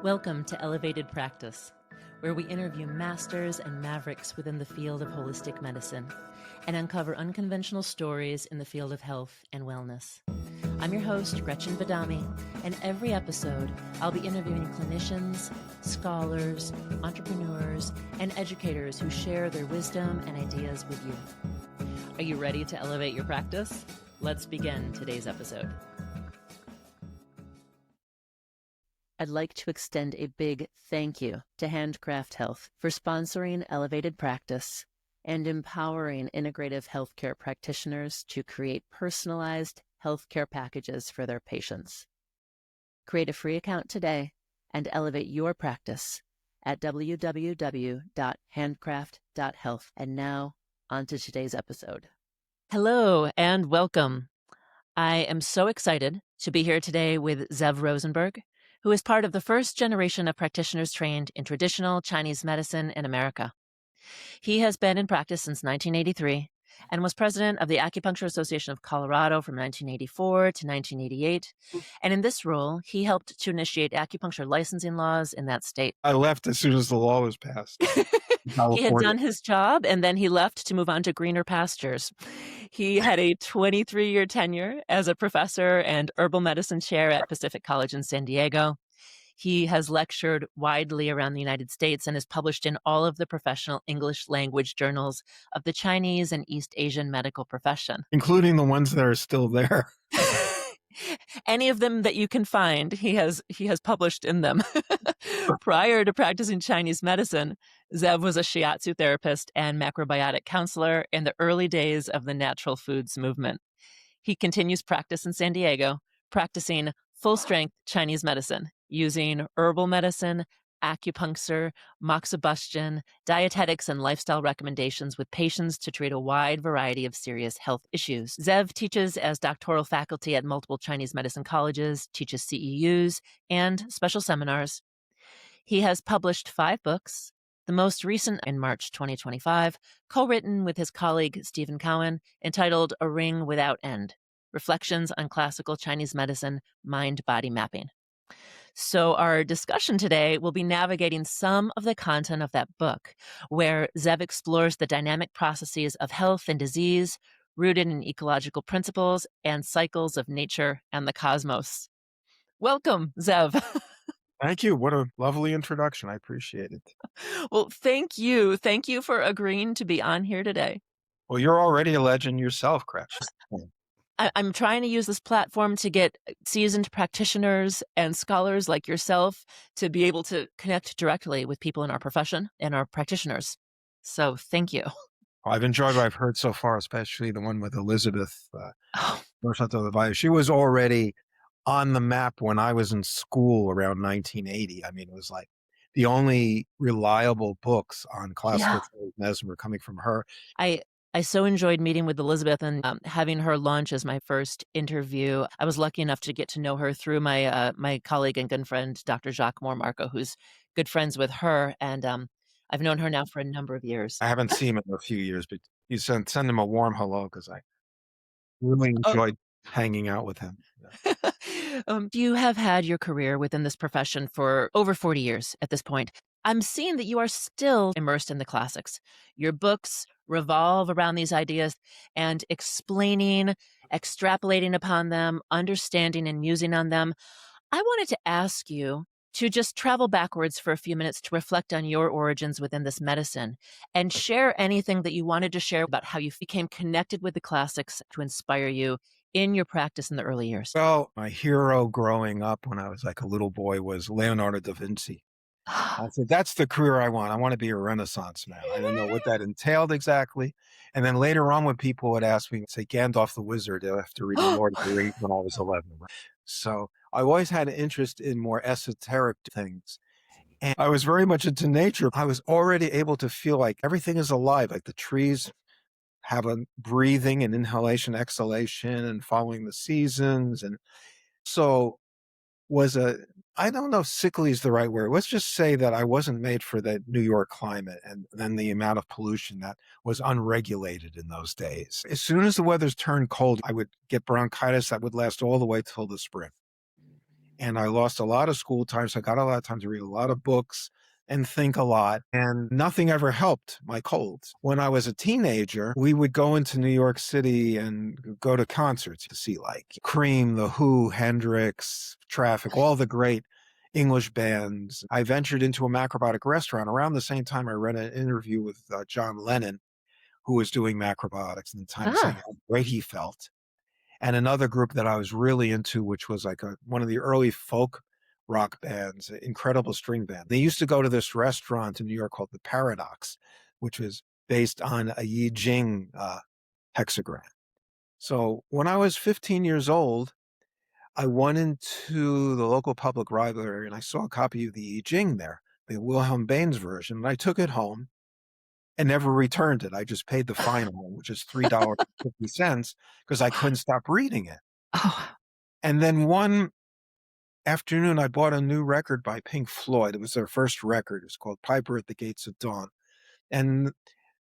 Welcome to Elevated Practice, where we interview masters and mavericks within the field of holistic medicine and uncover unconventional stories in the field of health and wellness. I'm your host, Gretchen, and every episode I'll be interviewing clinicians, scholars, entrepreneurs, and educators who share their wisdom and ideas with you. Are you ready to elevate your practice? Let's begin today's episode. I'd like to extend a big thank you to Handcraft Health for sponsoring Elevated Practice and empowering integrative healthcare practitioners to create personalized healthcare packages for their patients. Create a free account today and elevate your practice at www.handcraft.health. And now, on to today's episode. Hello and welcome. I am so excited to be here today with Z'ev Rosenberg, who is part of the first generation of practitioners trained in traditional Chinese medicine in America. He has been in practice since 1983 and was president of the Acupuncture Association of Colorado from 1984 to 1988. And in this role, he helped to initiate acupuncture licensing laws in that state. I left as soon as the law was passed. He had done his job, and then he left to move on to greener pastures. He had a 23-year tenure as a professor and herbal medicine chair at Pacific College in San Diego. He has lectured widely around the United States and is published in all of the professional English language journals of the Chinese and East Asian medical profession. Including the ones that are still there. Any of them that you can find, he has published in them. Prior to practicing Chinese medicine, Z'ev was a shiatsu therapist and macrobiotic counselor in the early days of the natural foods movement. He continues practice in San Diego, practicing full-strength Chinese medicine, using herbal medicine, acupuncture, moxibustion, dietetics, and lifestyle recommendations with patients to treat a wide variety of serious health issues. Z'ev teaches as doctoral faculty at multiple Chinese medicine colleges, teaches CEUs, and special seminars. He has published 5 books, the most recent in March 2025, co-written with his colleague Steven Cowan, entitled A Ring Without End, Reflections on Classical Chinese Medicine, Mind-Body Mapping. So our discussion today will be navigating some of the content of that book, where Z'ev explores the dynamic processes of health and disease, rooted in ecological principles and cycles of nature and the cosmos. Welcome, Z'ev. Thank you. What a lovely introduction. I appreciate it. Well, thank you. Thank you for agreeing to be on here today. Well, you're already a legend yourself, Gretchen. I'm trying to use this platform to get seasoned practitioners and scholars like yourself to be able to connect directly with people in our profession and our practitioners. So thank you. I've enjoyed what I've heard so far, especially the one with Elizabeth. She was already on the map when I was in school around 1980. I mean, it was like the only reliable books on classical medicine were coming from her. I so enjoyed meeting with Elizabeth and having her launch as my first interview. I was lucky enough to get to know her through my colleague and good friend, Dr. Jacques Moore-Marco, who's good friends with her. And I've known her now for a number of years. I haven't seen him in a few years, but you send him a warm hello because I really enjoyed hanging out with him. Yeah. You have had your career within this profession for over 40 years at this point. I'm seeing that you are still immersed in the classics. Your books revolve around these ideas and explaining, extrapolating upon them, understanding and musing on them. I wanted to ask you to just travel backwards for a few minutes to reflect on your origins within this medicine and share anything that you wanted to share about how you became connected with the classics to inspire you in your practice in the early years. Well, my hero growing up when I was like a little boy was Leonardo da Vinci. I said, that's the career I want. I want to be a Renaissance man. I didn't know what that entailed exactly. And then later on when people would ask me, say, Gandalf the Wizard after reading Lord of the Rings when I was 11. So I always had an interest in more esoteric things. And I was very much into nature. I was already able to feel like everything is alive, like the trees have a breathing and inhalation, exhalation, and following the seasons. And so I don't know if sickly is the right word. Let's just say that I wasn't made for the New York climate and then the amount of pollution that was unregulated in those days. As soon as the weather's turned cold, I would get bronchitis that would last all the way till the spring. and I lost a lot of school time. So I got a lot of time to read a lot of books and think a lot, and nothing ever helped my colds. When I was a teenager, we would go into New York City and go to concerts to see like Cream, The Who, Hendrix, Traffic, all the great English bands. I ventured into a macrobiotic restaurant around the same time I read an interview with John Lennon, who was doing macrobiotics, and the time saying Ah. how great he felt. And another group that I was really into, which was like one of the early folk rock bands, incredible string band. They used to go to this restaurant in New York called the Paradox, which was based on a I-Ching hexagram. So when I was 15 years old, I went into the local public library and I saw a copy of the I-Ching there, the Wilhelm Baines version, and I took it home and never returned it. I just paid the fine on it, which is $3.50, because I couldn't stop reading it. Oh. And then one afternoon, I bought a new record by Pink Floyd. It was their first record. It's called Piper at the Gates of Dawn. And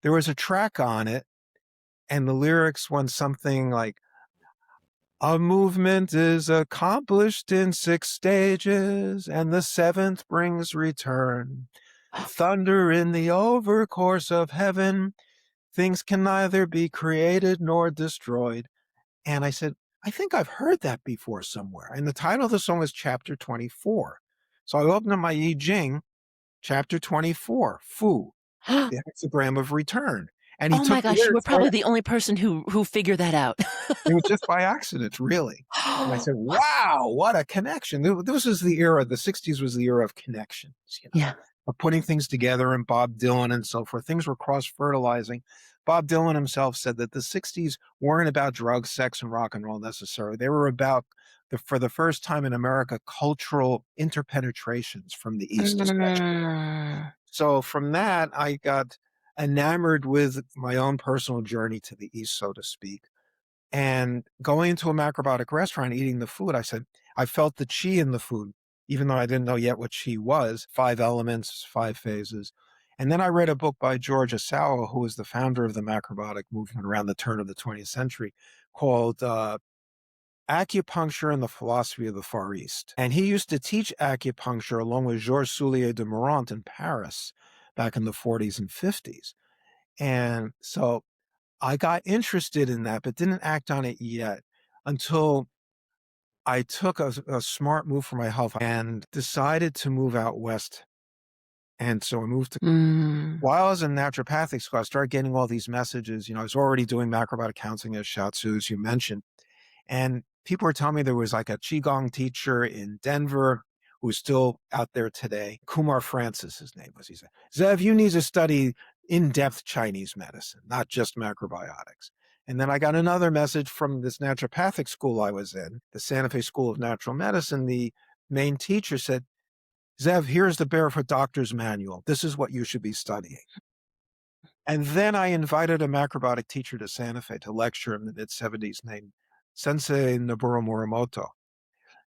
there was a track on it, and the lyrics went something like, "A movement is accomplished in 6 stages, and the 7th brings return. Thunder in the overcourse of heaven. Things can neither be created nor destroyed." And I said, I think I've heard that before somewhere. And the title of the song is Chapter 24. So I opened up my I-Ching, Chapter 24, Fu, the hexagram of return. And he Oh my took the gosh, you were lyrics right. probably the only person who figured that out. It was just by accident, really. And I said, wow, what a connection. This was the era, the 60s was the era of connections, Yeah. of putting things together, and Bob Dylan and so forth. Things were cross-fertilizing. Bob Dylan himself said that the 60s weren't about drugs, sex, and rock and roll necessarily. They were about, for the first time in America, cultural interpenetrations from the East, especially. Mm. So from that, I got enamored with my own personal journey to the East, so to speak. And going into a macrobiotic restaurant, eating the food, I said, I felt the chi in the food, even though I didn't know yet what chi was, 5 elements, 5 phases. And then I read a book by George Asawa, who was the founder of the macrobiotic movement around the turn of the 20th century, called Acupuncture and the Philosophy of the Far East. And he used to teach acupuncture along with Georges Soulier de Morant in Paris back in the 40s and 50s. And so I got interested in that, but didn't act on it yet until I took a smart move for my health and decided to move out west. And so I moved to, while I was in naturopathic school, I started getting all these messages. I was already doing macrobiotic counseling as shiatsu, as you mentioned. And people were telling me there was like a Qigong teacher in Denver who's still out there today. Kumar Francis, his name was. He said, Zev, you need to study in-depth Chinese medicine, not just macrobiotics. And then I got another message from this naturopathic school I was in, the Santa Fe School of Natural Medicine. The main teacher said, Zev, here's the Barefoot Doctor's Manual. This is what you should be studying. And then I invited a macrobiotic teacher to Santa Fe to lecture in the mid-70s named Sensei Noboru Morimoto.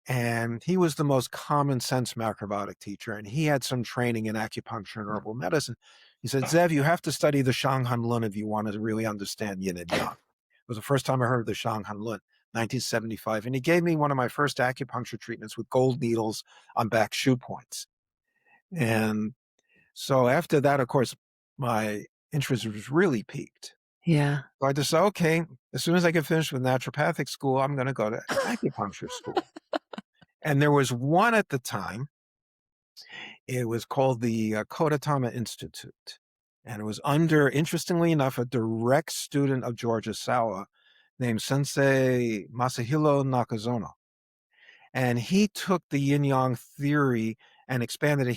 And he was the most common sense macrobiotic teacher, and he had some training in acupuncture and herbal medicine. He said, Zev, you have to study the Shanghan Lun if you want to really understand yin and yang. It was the first time I heard of the Shanghan Lun, 1975. And he gave me one of my first acupuncture treatments with gold needles on back shoe points. And so after that, of course, my interest was really piqued. Yeah. So I decided, okay, as soon as I get finished with naturopathic school, I'm going to go to acupuncture school. And there was one at the time. It was called the Kodatama Institute. And it was under, interestingly enough, a direct student of George Asawa named Sensei Masahiro Nakazono. And he took the yin-yang theory and expanded it.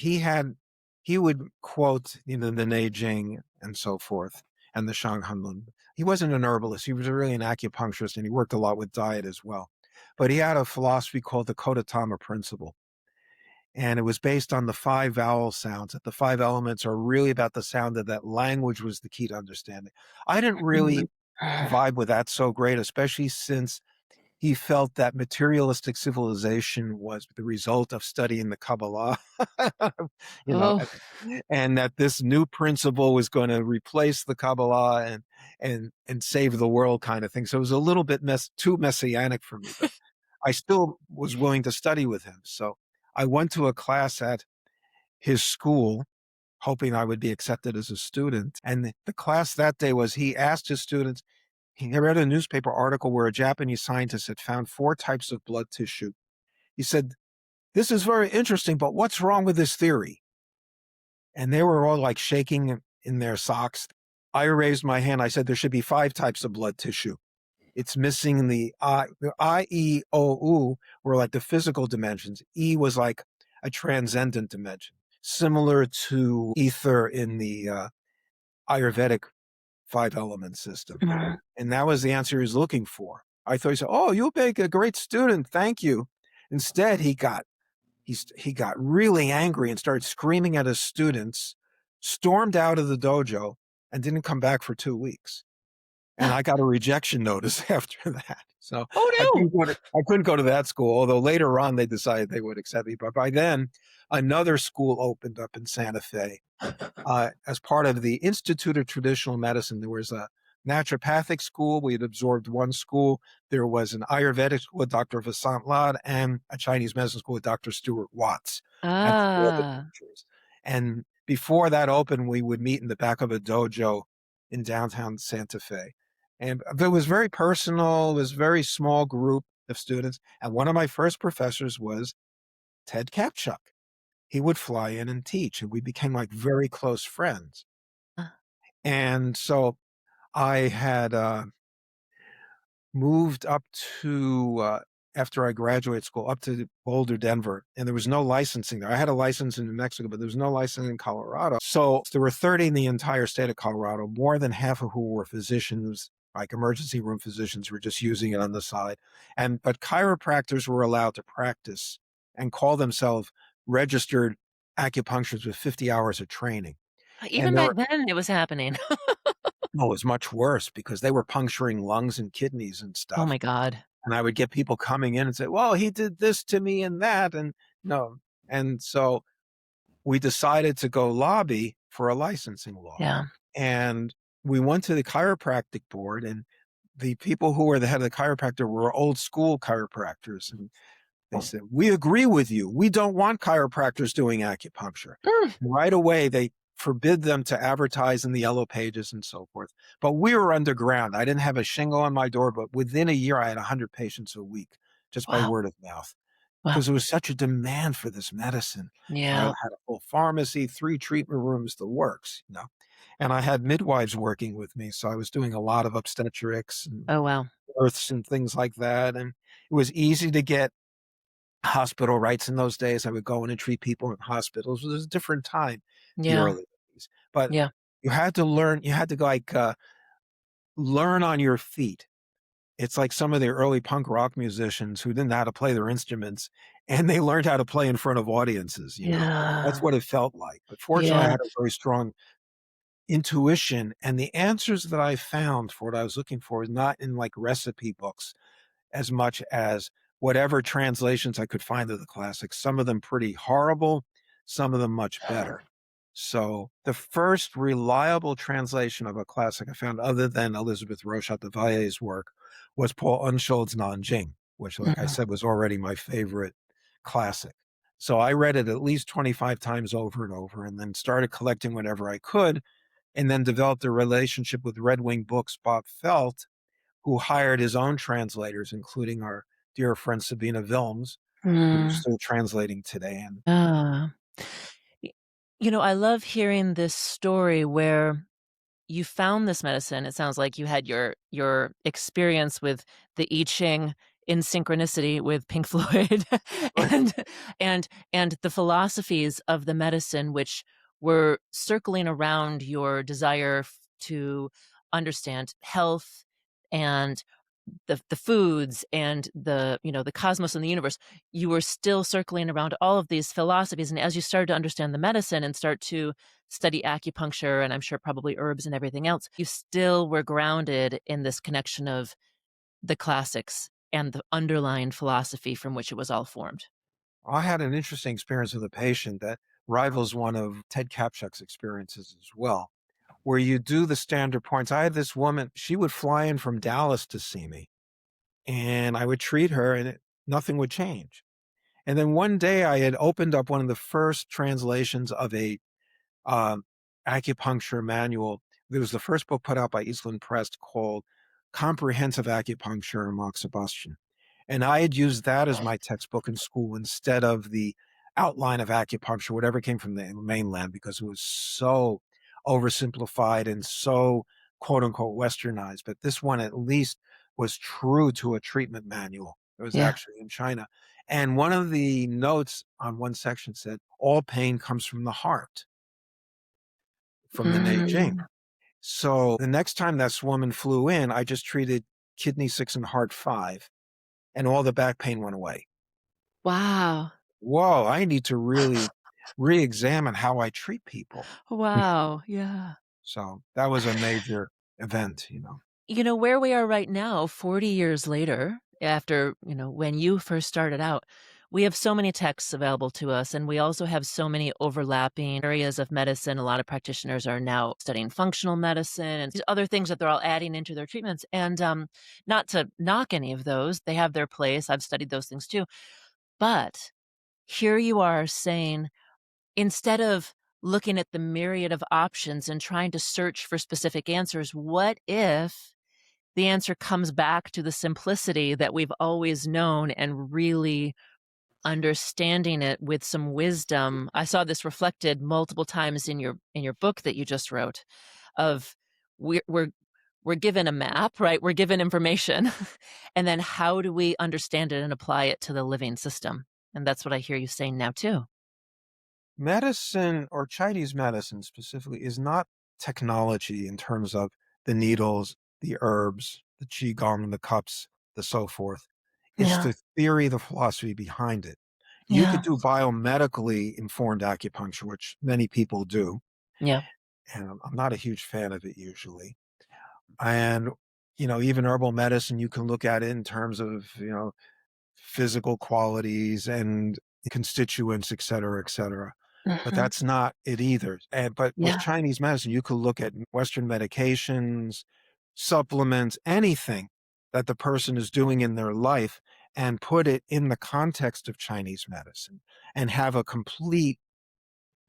He would quote, the Nei Jing and so forth, and the Shanghan Lun. He wasn't an herbalist. He was really an acupuncturist, and he worked a lot with diet as well. But he had a philosophy called the Kodatama principle. And it was based on the 5 vowel sounds, that the 5 elements are really about the sound, that language was the key to understanding. I didn't really vibe with that so great, especially since he felt that materialistic civilization was the result of studying the Kabbalah, and that this new principle was going to replace the Kabbalah and save the world kind of thing. So it was a little bit too messianic for me. But I still was willing to study with him. So I went to a class at his school, hoping I would be accepted as a student. And the class that day was he asked his students, he read a newspaper article where a Japanese scientist had found 4 types of blood tissue. He said, "This is very interesting, but what's wrong with this theory?" And they were all like shaking in their socks. I raised my hand. I said, "There should be 5 types of blood tissue. It's missing the I, E, O, U were like the physical dimensions. E was like a transcendent dimension, similar to ether in the Ayurvedic 5-element system." Mhm. And that was the answer he was looking for. I thought he said, "Oh, you'll make a great student. Thank you." Instead, he got really angry and started screaming at his students, stormed out of the dojo, and didn't come back for 2 weeks. And I got a rejection notice after that. So Oh no! I couldn't go to that school, although later on they decided they would accept me. But by then, another school opened up in Santa Fe as part of the Institute of Traditional Medicine. There was a naturopathic school. We had absorbed one school. There was an Ayurvedic school with Dr. Vasant Lad and a Chinese medicine school with Dr. Stuart Watts as the other Ah, teachers. And before that opened, we would meet in the back of a dojo in downtown Santa Fe. And it was very personal. It was a very small group of students. And one of my first professors was Ted Kapchuk. He would fly in and teach, and we became like very close friends. And so I had moved up to, after I graduated school, up to Boulder, Denver, and there was no licensing there. I had a license in New Mexico, but there was no license in Colorado. So there were 30 in the entire state of Colorado, more than half of who were physicians, like emergency room physicians who were just using it on the side. But chiropractors were allowed to practice and call themselves registered acupuncturists with 50 hours of training. even And there back were, then it was happening. no, it was much worse because they were puncturing lungs and kidneys and Oh stuff. my God. And I would get people coming in and say, "Well, he did this to me and that." And no. And so we decided to go lobby for a licensing law. Yeah. And we went to the chiropractic board, and the people who were the head of the chiropractor were old school chiropractors. And they said, "We agree with you. We don't want chiropractors doing acupuncture." Mm. And right away, they forbid them to advertise in the yellow pages and so forth. But we were underground. I didn't have a shingle on my door, but within a year, I had 100 patients a week just by Wow. word of mouth Wow. because there was such a demand for this medicine. I Yeah. had a full pharmacy, 3 treatment rooms, the works, you know. And I had midwives working with me, so I was doing a lot of obstetrics and Oh wow. births and things like that. And it was easy to get hospital rights in those days. I would go in and treat people in hospitals. It was a different time, the Yeah. early days. But Yeah. you had to learn, you had to like learn on your feet. It's like some of the early punk rock musicians who didn't know how to play their instruments and they learned how to play in front of audiences, you know. That's Yeah. what it felt like. But fortunately, I Yeah. had a very strong intuition, and the answers that I found for what I was looking for is not in like recipe books as much as whatever translations I could find of the classics, some of them pretty horrible, some of them much better. So the first reliable translation of a classic I found, other than Elizabeth Rochat de Valle's work, was Paul Unschold's Nei Jing, which, like I Mhm. said, was already my favorite classic. So I read it at least 25 times over and over, and then started collecting whatever I could, and then developed a relationship with Red Wing Books, Bob Felt, who hired his own translators, including our dear friend Sabina Wilms, who's Mm. still translating today. And Ah. Y I love hearing this story where you found this medicine. It sounds like you had your experience with the I-Ching in synchronicity with Pink Floyd and and the philosophies of the medicine which were circling around your desire to understand health and the foods and the cosmos and the universe. You were still circling around all of these philosophies, and as you started to understand the medicine and start to study acupuncture, and I'm sure probably herbs and everything else, you still were grounded in this connection of the classics and the underlying philosophy from which it was all formed. I had an interesting experience with a patient that rivals one of Ted Kapchuk's experiences as well, where you do the standard points. I had this woman, she would fly in from Dallas to see me, and I would treat her. And nothing would change. And then one day I had opened up one of the first translations of a um, acupuncture manual. There was the first book put out by Eastland Press called Comprehensive Acupuncture and Moxibustion. And I had used that as my textbook in school instead of the outline of acupuncture, whatever came from the mainland, because it was so oversimplified and so quote unquote westernized. But this one at least was true to a treatment manual. It was Yeah. actually in China. And one of the notes on one section said, all pain comes from the heart, from the Nei Jing. Mm, So the next time this woman flew in, I just treated kidney 6 and heart 5, and all the back pain went away. wow. Whoa, I need to really re-examine how I treat people. Wow. Yeah. So that was a major event, you know. You know, where we are right now, 40 years later, after, when you first started out, we have so many texts available to us, and we also have so many overlapping areas of medicine. A lot of practitioners are now studying functional medicine and these other things that they're all adding into their treatments. And not to knock any of those, they have their place. I've studied those things too. But here you are saying, instead of looking at the myriad of options and trying to search for specific answers, what if the answer comes back to the simplicity that we've always known and really understanding it with some wisdom? I saw this reflected multiple times in your book that you just wrote of we're given a map, right? We're given information. And then how do we understand it and apply it to the living system? And that's what I hear you saying now too. Medicine, or Chinese medicine specifically, is not technology in terms of the needles, the herbs, the qigong, the cups, the so forth. It's Yeah. the theory, the philosophy behind it. You could Yeah. do biomedically informed acupuncture, which many people do, Yeah. and I'm not a huge fan of it usually. And even herbal medicine, you can look at it in terms of physical qualities and constituents, et cetera, et cetera. But Mhm. that's not it either. But with Yeah. Chinese medicine, you could look at Western medications, supplements, anything that the person is doing in their life and put it in the context of Chinese medicine and have a complete,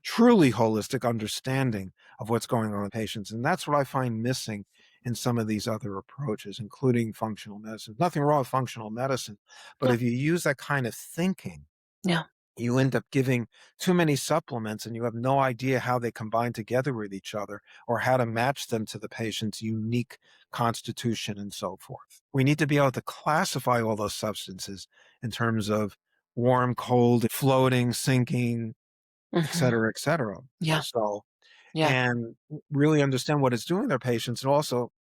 truly holistic understanding of what's going on with patients. And that's what I find missing in some of these other approaches, including functional medicine. Nothing wrong with functional medicine, but Yeah. if you use that kind of thinking, Yeah. you end up giving too many supplements and you have no idea how they combine together with each other or how to match them to the patient's unique constitution and so forth. We need to be able to classify all those substances in terms of warm, cold, floating, sinking, et Mhm. cetera, et cetera. Yeah. So, Yeah. and really understand what it's doing to their patients. And also,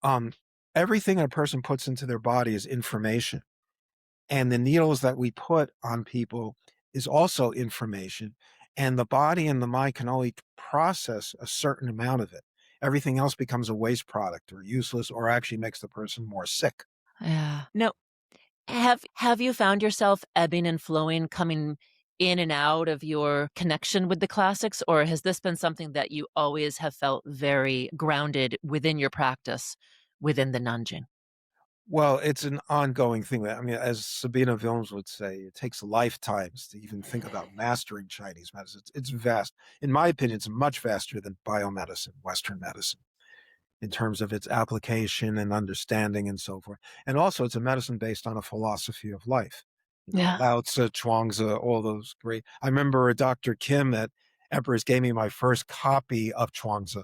um, everything a person puts into their body is information. And the needles that we put on people is also information. And the body and the mind can only process a certain amount of it. Everything else becomes a waste product or useless or actually makes the person more sick. Yeah. Now, have you found yourself ebbing and flowing, coming in and out of your connection with the classics, or has this been something that you always have felt very grounded within your practice within the Nanjing? Well, it's an ongoing thing. I mean, as Sabina Wilms would say, it takes lifetimes to even think about mastering Chinese medicine. It's vast. In my opinion, it's much vaster than biomedicine, Western medicine, in terms of its application and understanding and so forth. And also, it's a medicine based on a philosophy of life. Yeah. Lao Tzu, Chuangzi, all those great. I remember Dr. Kim at Emperor's gave me my first copy of Chuangzi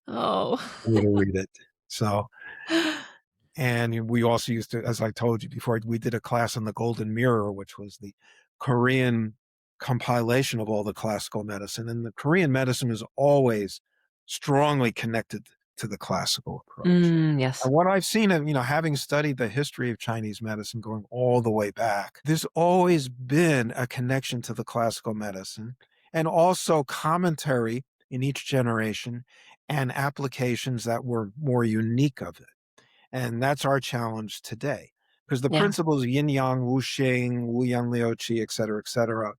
Oh. for me to read it. So, and we also used to, as I told you before, we did a class on the Golden Mirror, which was the Korean compilation of all the classical medicine. And the Korean medicine is always strongly connected to the classical approach. Yes. And what I've seen, having studied the history of Chinese medicine going all the way back, there's always been a connection to the classical medicine and also commentary in each generation and applications that were more unique of it. And that's our challenge today. Because the Yeah. principles of yin yang, wu xing, wu yan liu qi, et cetera,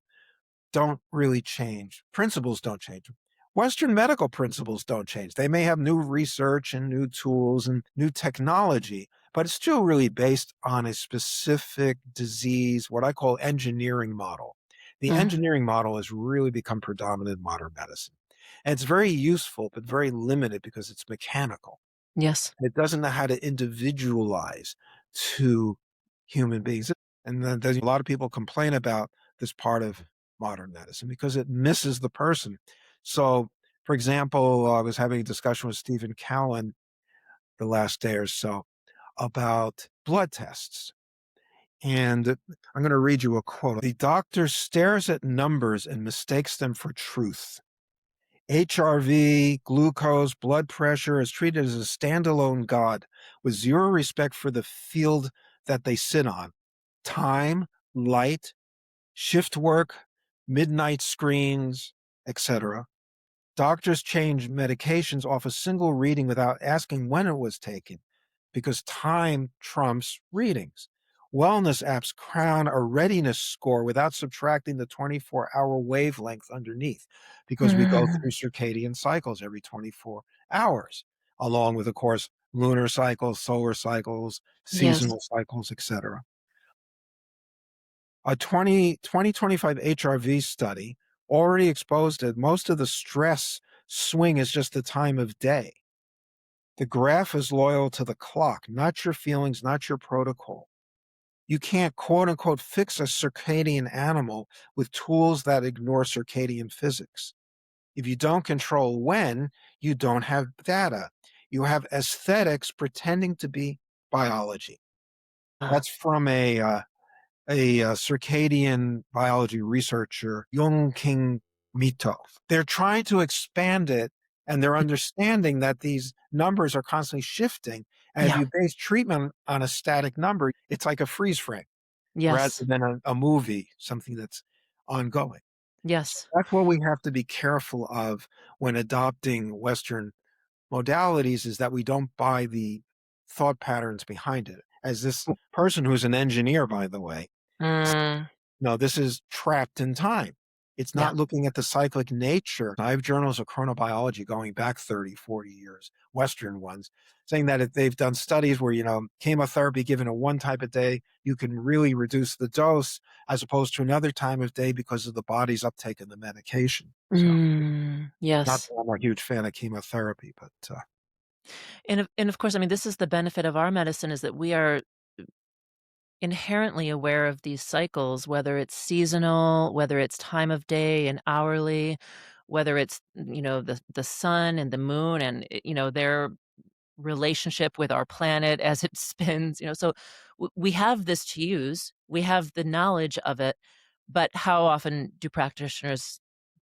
don't really change. Principles don't change. Western medical principles don't change. They may have new research and new tools and new technology, but it's still really based on a specific disease, what I call engineering model. The Mm, engineering model has really become predominant in modern medicine. And it's very useful, but very limited because it's mechanical. yes. It doesn't know how to individualize to human beings. And then there's a lot of people complain about this part of modern medicine because it misses the person. So, for example, I was having a discussion with Steven Cowan the last day or so about blood tests. And I'm going to read you a quote. The doctor stares at numbers and mistakes them for truth. HRV, glucose, blood pressure is treated as a standalone god with zero respect for the field that they sit on. Time, light, shift work, midnight screens, etc. Doctors change medications off a single reading without asking when it was taken because time trumps readings. Wellness apps crown a readiness score without subtracting the 24-hour wavelength underneath because we go Mm, through circadian cycles every 24 hours, along with, of course, lunar cycles, solar cycles, yes. seasonal cycles, etc. A 2025 HRV study already exposed that most of the stress swing is just the time of day. The graph is loyal to the clock, not your feelings, not your protocol. You can't quote unquote fix a circadian animal with tools that ignore circadian physics. If you don't control when, you don't have data. You have aesthetics pretending to be biology. Ah, That's from a circadian biology researcher, Young King Mito. They're trying to expand it and they're understanding that these numbers are constantly shifting. And if yeah. you base treatment on a static number, it's like a freeze frame rather Yes. than a movie, something that's ongoing. So Yes. that's what we have to be careful of when adopting Western modalities is that we don't buy the thought patterns behind it. As this person who's an engineer, by the way, Mm, no, this is trapped in time. It's yeah. not looking at the cyclic nature. I have journals of chronobiology going back 30, 40 years, Western ones, saying that if they've done studies where, chemotherapy given at one type of day, you can really reduce the dose as opposed to another time of day because of the body's uptake of the medication. So, not Yes. that I'm a huge fan of chemotherapy, but And of course, I mean, this is the benefit of our medicine is that we are inherently aware of these cycles, whether it's seasonal, whether it's time of day and hourly, whether it's, the sun and the moon and, their relationship with our planet as it spins, so we have this to use. We have the knowledge of it, but how often do practitioners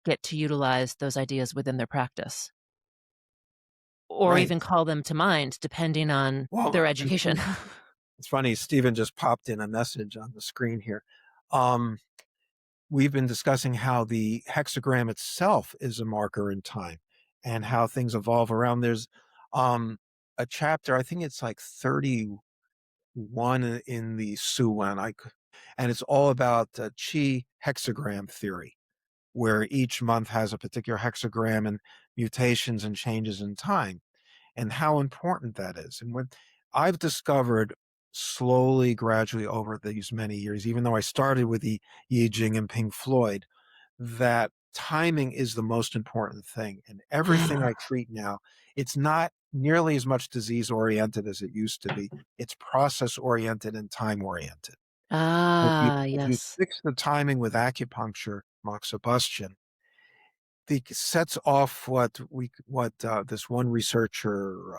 get to utilize those ideas within their practice? Or right. even call them to mind depending on Well, their education. it's funny. Stephen just popped in a message on the screen here. Um, we've been discussing how the hexagram itself is a marker in time and how things evolve around. There's um, a chapter, I think it's like 31 in the Suwan, and it's all about chi hexagram theory, where each month has a particular hexagram and mutations and changes in time and how important that is. And what I've discovered slowly, gradually over these many years, even though I started with the I-Ching and Pink Floyd, that timing is the most important thing. And everything I treat now, it's not nearly as much disease oriented as it used to be. It's process oriented and time oriented. If you Ah, if you yes. fix the timing with acupuncture, moxibustion, the sets off what this one researcher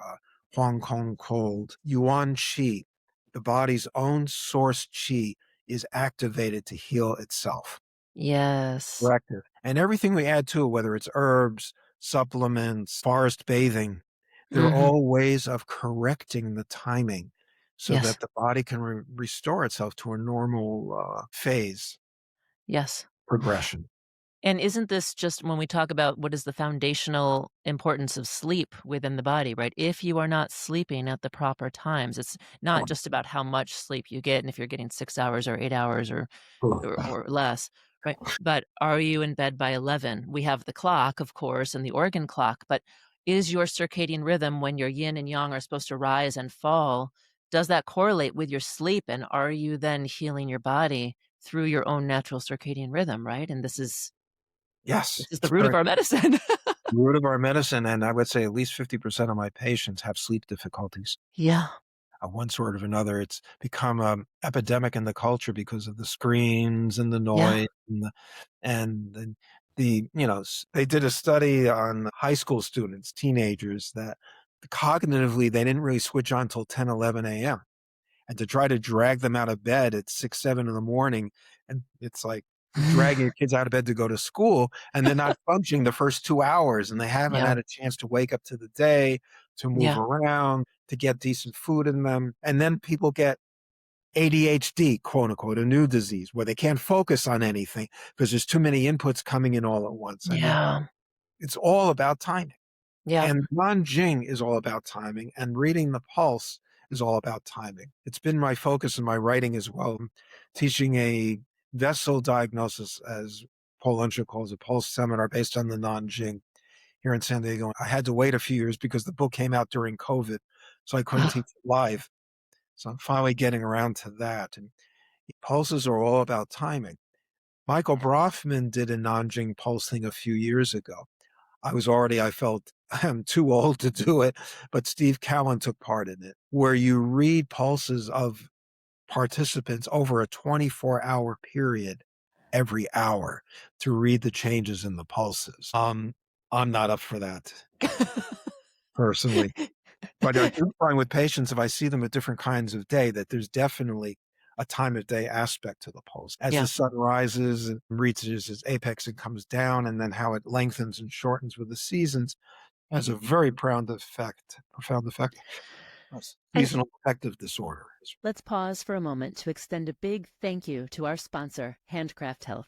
Hong Kong called yuan qi. The body's own source qi is activated to heal itself. Yes. Corrective. And everything we add to it, whether it's herbs, supplements, forest bathing, they're Mhm. all ways of correcting the timing so Yes. that the body can restore itself to a normal phase Yes. progression. And isn't this just when we talk about what is the foundational importance of sleep within the body, right? If you are not sleeping at the proper times, it's not just about how much sleep you get and if you're getting 6 hours or 8 hours or less, right? But are you in bed by 11? We have the clock, of course, and the organ clock, but is your circadian rhythm when your yin and yang are supposed to rise and fall? does that correlate with your sleep? And are you then healing your body through your own natural circadian rhythm, right? And Yes, this is the it's root of very our medicine. root of our medicine, and I would say at least 50% of my patients have sleep difficulties Yeah, of one sort or another. It's become an epidemic in the culture because of the screens and the yeah, noise and they did a study on high school students, teenagers, that cognitively they didn't really switch on till 10, 11 a.m. And to try to drag them out of bed at 6, 7 in the morning, and it's like dragging your kids out of bed to go to school, and they're not functioning the first 2 hours, and they haven't yeah, had a chance to wake up to the day, to move yeah, around, to get decent food in them. And then people get ADHD, quote unquote, a new disease where they can't focus on anything because there's too many inputs coming in all at once. I mean, yeah, it's all about timing. yeah. And Nei Jing is all about timing, and reading the pulse is all about timing. It's been my focus in my writing as well, teaching a vessel diagnosis, as Paul Uncher calls it, pulse seminar based on the Nei Jing here in San Diego. I had to wait a few years because the book came out during COVID, so I couldn't teach it live. So I'm finally getting around to that. And pulses are all about timing. Michael Brofman did a Nei Jing pulse thing a few years ago. I felt I'm too old to do it, but Steve Cowan took part in it, where you read pulses of participants over a 24-hour period every hour to read the changes in the pulses. I'm not up for that personally, but I do find with patients, if I see them at different kinds of day, that there's definitely a time of day aspect to the pulse. As the Yeah. sun rises and reaches its apex and comes down, and then how it lengthens and shortens with the seasons, has a very profound effect on And seasonal affective disorder. let's pause for a moment to extend a big thank you to our sponsor, Handcraft Health.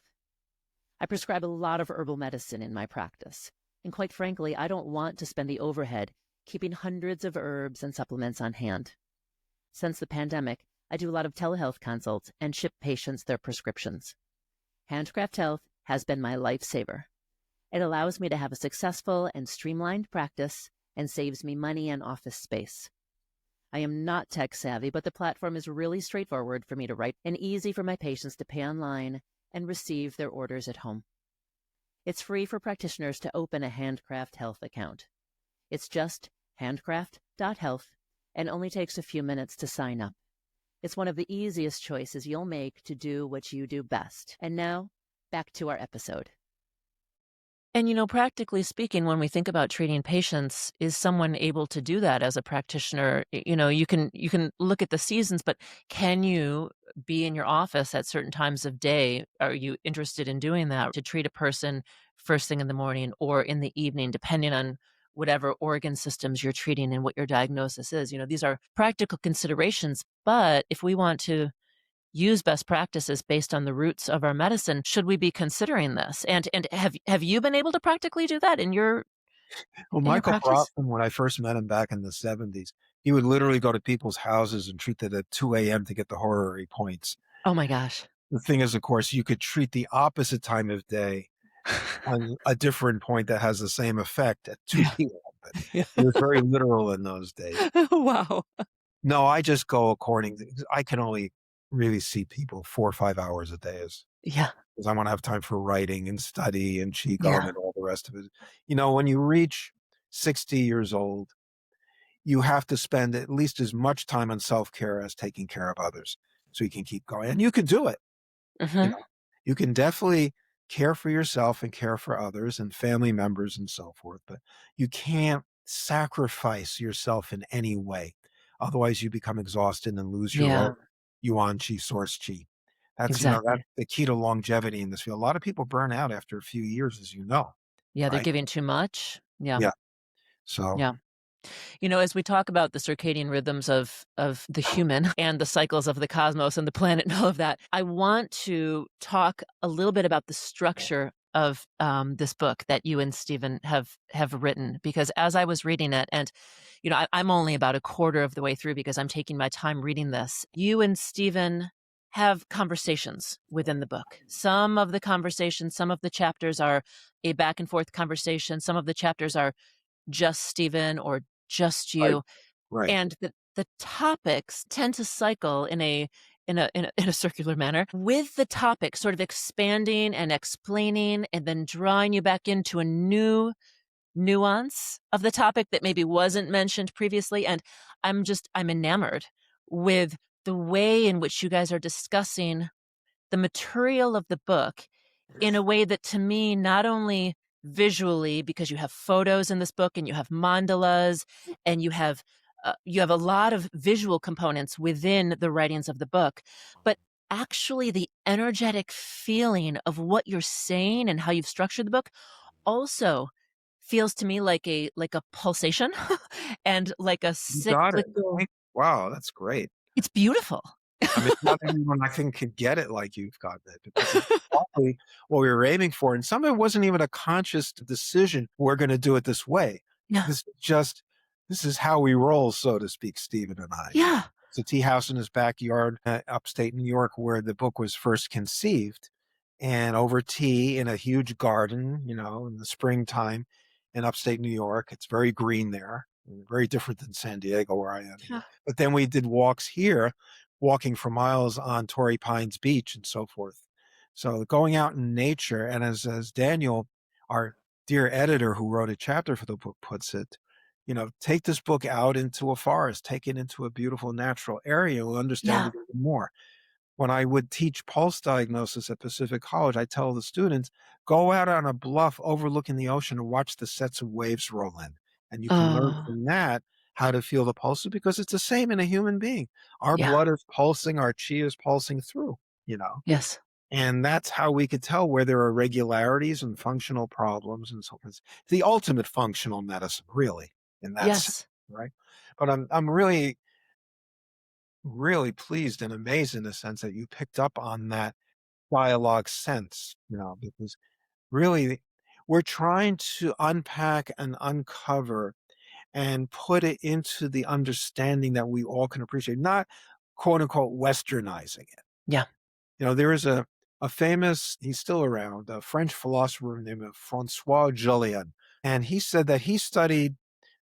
I prescribe a lot of herbal medicine in my practice, and quite frankly, I don't want to spend the overhead keeping hundreds of herbs and supplements on hand. Since the pandemic, I do a lot of telehealth consults and ship patients their prescriptions. Handcraft Health has been my lifesaver. It allows me to have a successful and streamlined practice and saves me money and office space. I am not tech savvy, but the platform is really straightforward for me to write and easy for my patients to pay online and receive their orders at home. It's free for practitioners to open a Handcraft Health account. It's just handcraft.health and only takes a few minutes to sign up. It's one of the easiest choices you'll make to do what you do best. And now, back to our episode. And, practically speaking, when we think about treating patients, is someone able to do that as a practitioner? You can look at the seasons, but can you be in your office at certain times of day? Are you interested in doing that to treat a person first thing in the morning or in the evening, depending on whatever organ systems you're treating and what your diagnosis is? These are practical considerations, but if we want to use best practices based on the roots of our medicine, should we be considering this? And have you been able to practically do that Well, in your Michael practice? Brofman, when I first met him back in the 70s, he would literally go to people's houses and treat them at 2 a.m. to get the horary points. Oh my gosh. The thing is, of course, you could treat the opposite time of day on a different point that has the same effect at 2 Yeah. p.m. But Yeah. he was very literal in those days. Wow. No, I just go according to, I can only really see people 4 or 5 hours a day Yeah. because I want to have time for writing and study and qigong Yeah. and all the rest of it. When you reach 60 years old, you have to spend at least as much time on self-care as taking care of others so you can keep going. And you can do it. You Hmm. know, you can definitely care for yourself and care for others and family members and so forth, but you can't sacrifice yourself in any way. Otherwise, you become exhausted and lose your Yeah, own yuan chi, source chi. That's exactly. the key to longevity in this field. A lot of people burn out after a few years, as you know, Yeah, they're right? giving too much. Yeah. Yeah. So, Yeah. As we talk about the circadian rhythms of the human and the cycles of the cosmos and the planet and all of that, I want to talk a little bit about the structure of this book that you and Stephen have written. Because as I was reading it, and I'm only about a quarter of the way through because I'm taking my time reading this. You and Stephen have conversations within the book. Some of the conversations, some of the chapters are a back and forth conversation. Some of the chapters are just Stephen or just right, you. right. And the topics tend to cycle in a circular manner with the topic sort of expanding and explaining and then drawing you back into a new nuance of the topic that maybe wasn't mentioned previously, and I'm enamored with the way in which you guys are discussing the material of the book in a way that to me, not only visually, because you have photos in this book and you have mandalas and you have a lot of visual components within the writings of the book, but actually the energetic feeling of what you're saying and how you've structured the book also feels to me like a pulsation and like a You got it. cyclical. Wow, that's great. It's beautiful. I mean, not everyone I think could get it like you've gotten it, but that's exactly what we were aiming for. And some of it wasn't even a conscious decision. We're going to do it this way. Yeah. This is how we roll, so to speak, Stephen and I. Yeah. It's a tea house in his backyard, upstate New York, where the book was first conceived. And over tea in a huge garden, in the springtime in upstate New York. It's very green there, very different than San Diego, where I am. Yeah. But then we did walks here, walking for miles on Torrey Pines Beach and so forth. So going out in nature, and as Daniel, our dear editor who wrote a chapter for the book, puts it, take this book out into a forest, take it into a beautiful natural area, you'll understand Yeah. it even more. When I would teach pulse diagnosis at Pacific College, I tell the students, go out on a bluff overlooking the ocean and watch the sets of waves roll in. And you can learn Oh, from that how to feel the pulses, because it's the same in a human being. Our yeah. blood is pulsing, our chi is pulsing through, Yes. and that's how we could tell where there are irregularities and functional problems and so forth. The ultimate functional medicine, really, in that sense, Yes. right? But I'm really, really pleased and amazed in the sense that you picked up on that dialogue sense, because really we're trying to unpack and uncover and put it into the understanding that we all can appreciate, not quote unquote westernizing it. Yeah. There is a famous, he's still around, a French philosopher named Francois Julian, and he said that he studied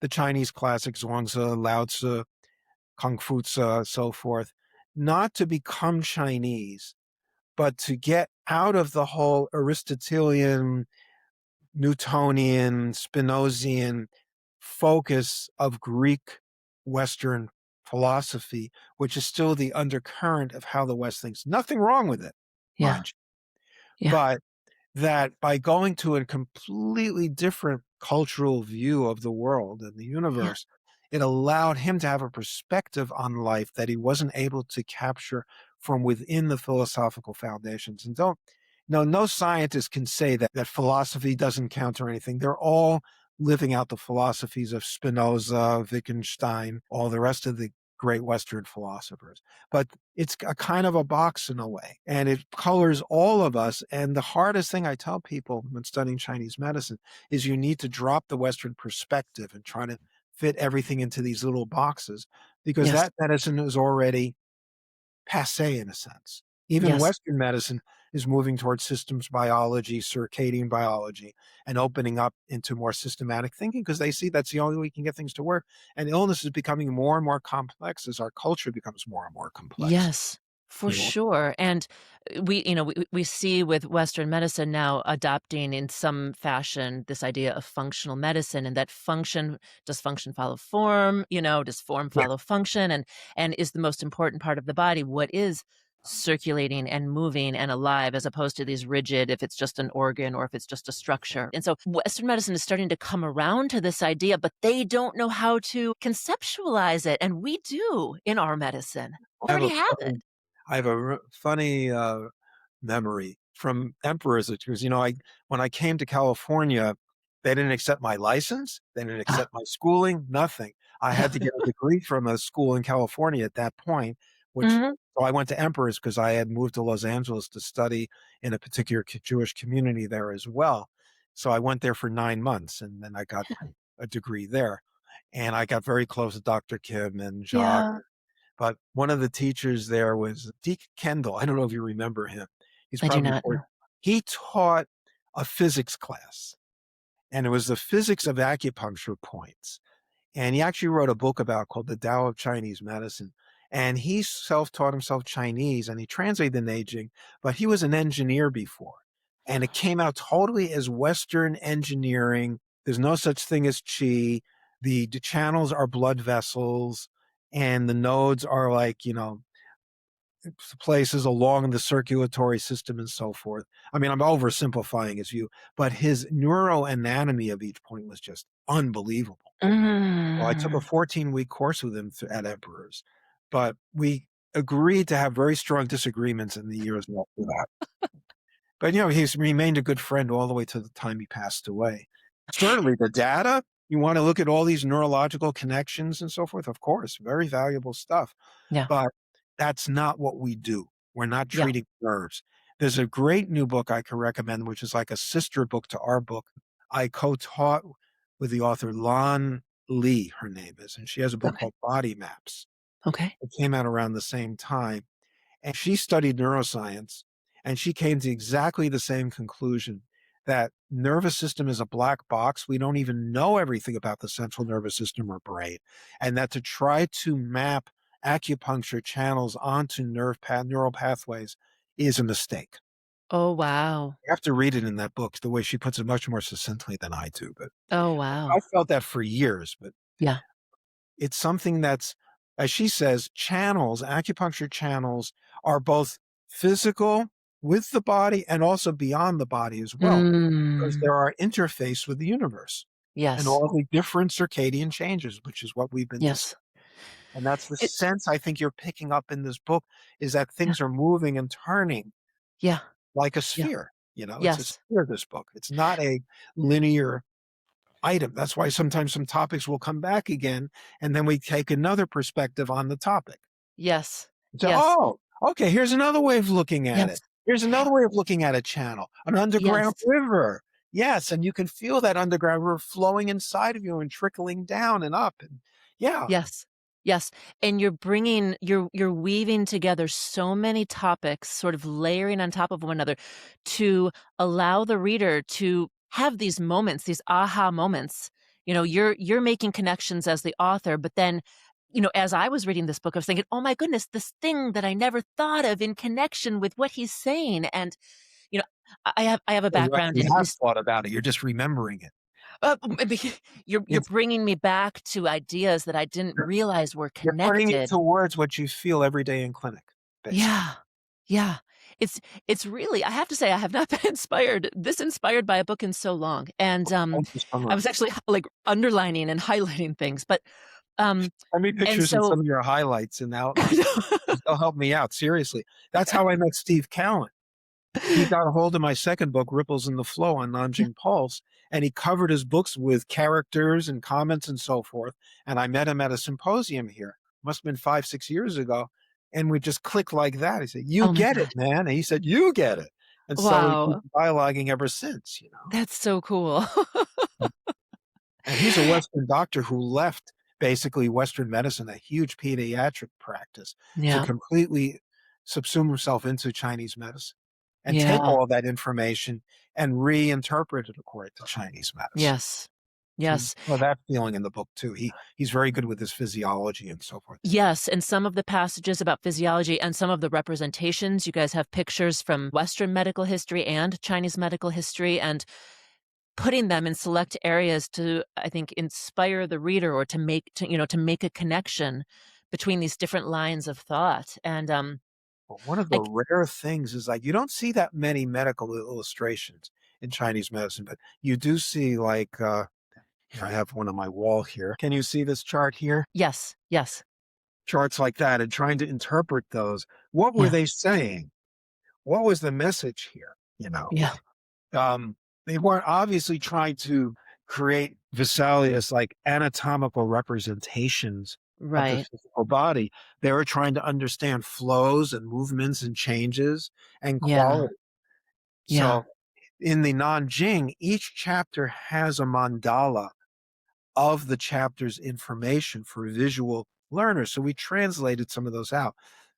the Chinese classics, Zhuangzi, Lao Tzu, Confucius, so forth, not to become Chinese, but to get out of the whole Aristotelian, Newtonian, Spinozian focus of Greek Western philosophy, which is still the undercurrent of how the West thinks. Nothing wrong with it, Yeah. mind you. Yeah. But that by going to a completely different cultural view of the world and the Yeah. universe, it allowed him to have a perspective on life that he wasn't able to capture from within the philosophical foundations. And no scientist can say that philosophy doesn't count or anything. They're all living out the philosophies of Spinoza, Wittgenstein, all the rest of the great Western philosophers. But it's a kind of a box in a way, and it colors all of us. And the hardest thing I tell people when studying Chinese medicine is you need to drop the Western perspective and try to fit everything into these little boxes, because Yes. that medicine is already passé in a sense. Even Yes. Western medicine is moving towards systems biology, circadian biology, and opening up into more systematic thinking, because they see that's the only way we can get things to work. And illness is becoming more and more complex as our culture becomes more and more complex. Yes, for sure. And we see with Western medicine now adopting in some fashion this idea of functional medicine, and that does function follow form? Does form Yeah. follow function? And is the most important part of the body what is circulating and moving and alive, as opposed to these rigid, if it's just an organ or if it's just a structure. And so Western medicine is starting to come around to this idea, but they don't know how to conceptualize it. And we do in our medicine. I have Already a have it. funny, I have a funny memory from emperors, because when I came to California, they didn't accept my license, they didn't accept my schooling, nothing. I had to get a degree from a school in California at that point, which Mhm. so I went to Emperor's because I had moved to Los Angeles to study in a particular Jewish community there as well. So I went there for 9 months, and then I got a degree there, and I got very close to Dr. Kim and Jacques. Yeah, But one of the teachers there was Deke Kendall. I don't know if you remember him. He's I do probably not know. he taught a physics class, and it was the physics of acupuncture points. And he actually wrote a book called The Tao of Chinese Medicine. And he self-taught himself Chinese, and he translated the Nei Jing, but he was an engineer before. And it came out totally as Western engineering. There's no such thing as qi. The channels are blood vessels, and the nodes are like, places along the circulatory system and so forth. I mean, I'm oversimplifying his view, but his neuroanatomy of each point was just unbelievable. Well, I took a 14-week course with him at Emperor's, but we agreed to have very strong disagreements in the years after that. But, he's remained a good friend all the way to the time he passed away. Certainly the data, you want to look at all these neurological connections and so forth, of course, very valuable stuff. Yeah. But that's not what we do. We're not Yeah. treating nerves. There's a great new book I can recommend, which is like a sister book to our book. I co-taught with the author Lan Lee, her name is, and she has a book called Body Maps. Okay. It came out around the same time. And she studied neuroscience, and she came to exactly the same conclusion, that nervous system is a black box. We don't even know everything about the central nervous system or brain. And that to try to map acupuncture channels onto neural pathways is a mistake. Oh, wow. You have to read it in that book, the way she puts it much more succinctly than I do. But Oh, wow. I felt that for years, but Yeah. it's something that's, as she says, acupuncture channels are both physical with the body and also beyond the body as well, because there are interface with the universe and Yes. all the different circadian changes, which is what we've been discussing. Yes. And that's the It's sense I think you're picking up in this book, is that things are moving and turning yeah. like a Yeah. sphere. It's a Yes. sphere, this book. It's not a linear item. That's why sometimes some topics will come back again, and then we take another perspective on the topic. Yes. So, Yes. oh, okay, here's another way of looking at Yes. it. Here's another way of looking at a channel, an underground Yes. river. Yes, and you can feel that underground river flowing inside of you and trickling down and up. And yeah, Yes. Yes. And you're weaving together so many topics, sort of layering on top of one another to allow the reader to have these moments, these aha moments. You're making connections as the author, but then, as I was reading this book, I was thinking, oh my goodness, this thing that I never thought of in connection with what he's saying. And, you know, I have a well, you background actually in have thought about it. You're just remembering it. maybe you're It's, bringing me back to ideas that I didn't realize were you're putting connected. into words what you feel every day in clinic, basically. Yeah. Yeah. It's really, I have to say, I have not been inspired by a book in so long. And Thank you so I much. was actually like underlining and highlighting things. But Send me and pictures and so some of your highlights and outlines. They'll help me out, seriously. That's how I met Steve Cowan. He got a hold of my second book, Ripples in the Flow, on Nanjing Pulse, and he covered his books with characters and comments and so forth. And I met him at a symposium here. Must have been 5-6 years ago. And we just clicked like that. He said, "You oh my get God. it, man." And he said, "You get it." And so we've been Wow. dialoguing ever since. That's so cool. And he's a Western doctor who left basically Western medicine, a huge pediatric practice, to Yeah. completely subsume himself into Chinese medicine and take Yeah. all that information and reinterpret it according to Chinese medicine. Yes. So Yes. that feeling in the book too. He's very good with his physiology and so forth. Yes, and some of the passages about physiology and some of the representations, you guys have pictures from Western medical history and Chinese medical history, and putting them in select areas to, I think, inspire the reader or to make a connection between these different lines of thought. And But one of the like rare things is, like, you don't see that many medical illustrations in Chinese medicine, but you do see, like, here, I have one on my wall here. Can you see this chart here? yes, yes, Charts like that, and trying to interpret those. What were yeah, they saying? What was the message here? yeah, They weren't obviously trying to create Vesalius like anatomical representations of the right, physical body. They were trying to understand flows and movements and changes and yeah, quality. yeah, So in the Nanjing, each chapter has a mandala of the chapter's information for visual learners. So we translated some of those out.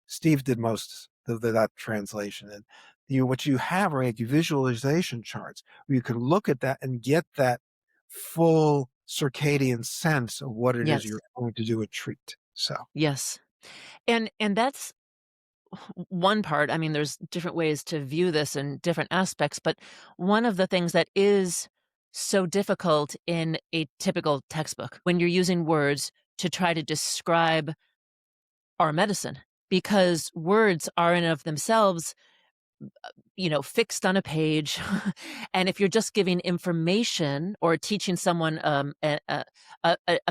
Steve did most of that translation. And what you have are like visualization charts where you can look at that and get that full circadian sense of what it is Yes. you're going to do a treat. So Yes. And that's one part. I mean, there's different ways to view this in different aspects, but one of the things that is so difficult in a typical textbook when you're using words to try to describe our medicine, because words are in of themselves, fixed on a page. And if you're just giving information or teaching someone a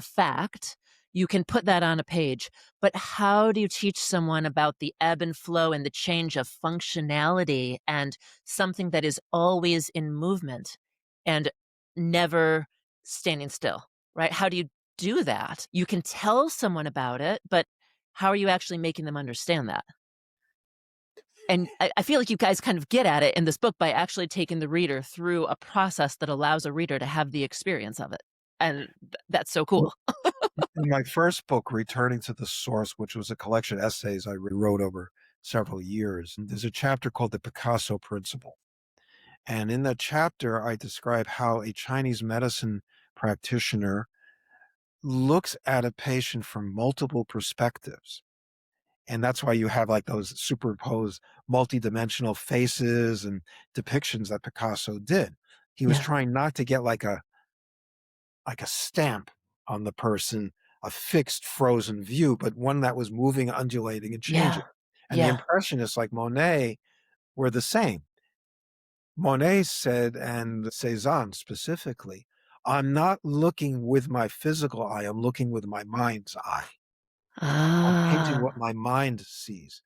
fact, you can put that on a page. But how do you teach someone about the ebb and flow and the change of functionality and something that is always in movement and never standing still, right? How do you do that? You can tell someone about it, but how are you actually making them understand that? And I feel like you guys kind of get at it in this book by actually taking the reader through a process that allows a reader to have the experience of it. And that's so cool. in my first book, Returning to the Source, which was a collection of essays I wrote over several years, there's a chapter called the Picasso Principle. And in that chapter, I describe how a Chinese medicine practitioner looks at a patient from multiple perspectives. And that's why you have like those superimposed multidimensional faces and depictions that Picasso did. He was Yeah. trying not to get like a stamp on the person, a fixed frozen view, but one that was moving, undulating, and Yeah. changing. And the Yeah. impressionists like Monet were the same. Monet said, and Cézanne specifically, I'm not looking with my physical eye, I'm looking with my mind's eye. I'm painting Ah. what my mind sees.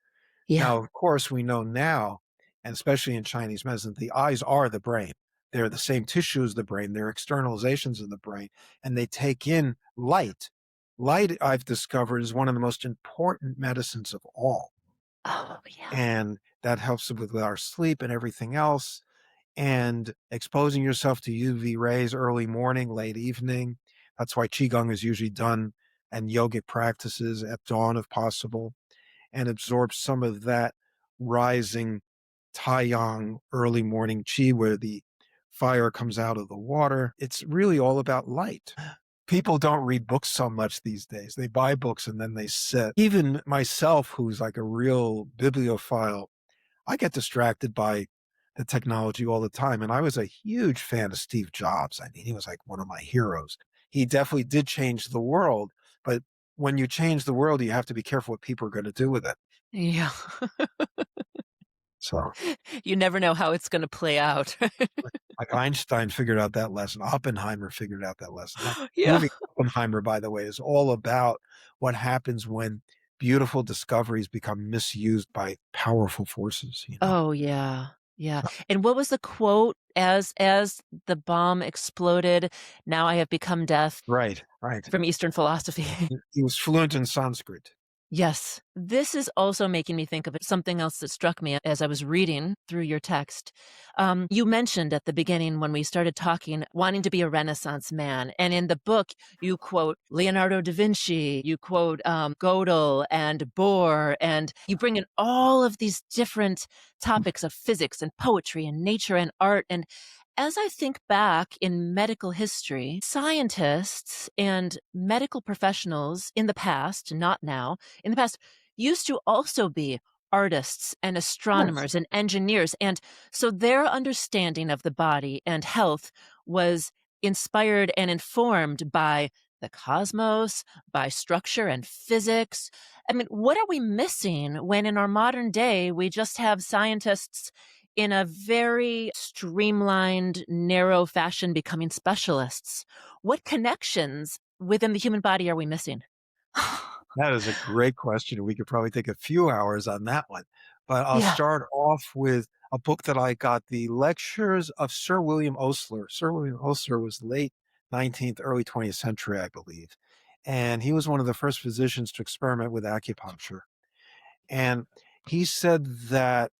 Yeah. Now, of course, we know now, and especially in Chinese medicine, the eyes are the brain. They're the same tissue as the brain. They're externalizations of the brain, and they take in light. Light, I've discovered, is one of the most important medicines of all. Oh, yeah. And that helps with our sleep and everything else. And exposing yourself to UV rays early morning, late evening. That's why Qigong is usually done and yogic practices at dawn if possible, and absorb some of that rising Taiyang early morning Qi where the fire comes out of the water. It's really all about light. People don't read books so much these days. They buy books and then they sit. Even myself, who's like a real bibliophile, I get distracted by the technology all the time. And I was a huge fan of Steve Jobs. I mean, he was like one of my heroes. He definitely did change the world. But when you change the world, you have to be careful what people are going to do with it. Yeah. So, You never know how it's going to play out. like Einstein figured out that lesson. Oppenheimer figured out that lesson. That Yeah. movie Oppenheimer, by the way, is all about what happens when beautiful discoveries become misused by powerful forces, you know? Oh, yeah. Yeah. And what was the quote as the bomb exploded? Now I have become death Right, right. from Eastern philosophy. He was fluent in Sanskrit. Yes. This is also making me think of something else that struck me as I was reading through your text. You mentioned at the beginning when we started talking, wanting to be a Renaissance man. And in the book, you quote Leonardo da Vinci, you quote Gödel and Bohr, and you bring in all of these different topics of physics and poetry and nature and art. And as I think back in medical history, scientists and medical professionals in the past, not now, in the past, used to also be artists and Yes. astronomers and engineers. And so their understanding of the body and health was inspired and informed by the cosmos, by structure and physics. I mean, what are we missing when in our modern day we just have scientists in a very streamlined, narrow fashion becoming specialists? What connections within the human body are we missing? That is a great question. We could probably take a few hours on that one. But I'll Yeah. start off with a book that I got, The Lectures of Sir William Osler. Sir William Osler was late 19th, early 20th century, I believe. And he was one of the first physicians to experiment with acupuncture. And he said that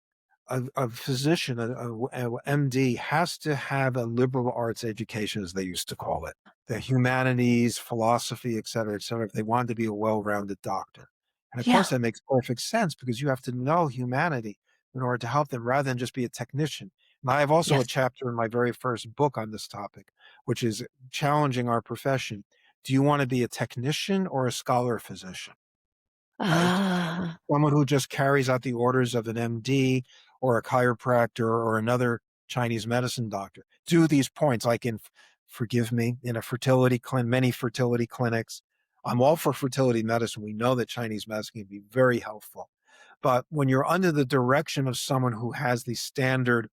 a physician, MD, has to have a liberal arts education, as they used to call it, the humanities, philosophy, et cetera, if they want to be a well-rounded doctor. And of Yeah. course, that makes perfect sense because you have to know humanity in order to help them rather than just be a technician. And I have also a Yes. chapter in my very first book on this topic, which is challenging our profession. Do you want to be a technician or a scholar physician? Right? Ah, Someone who just carries out the orders of an MD or a chiropractor or another Chinese medicine doctor. Do these points, like forgive me, in a fertility clinic, many fertility clinics. I'm all for fertility medicine. We know that Chinese medicine can be very helpful. But when you're under the direction of someone who has the standard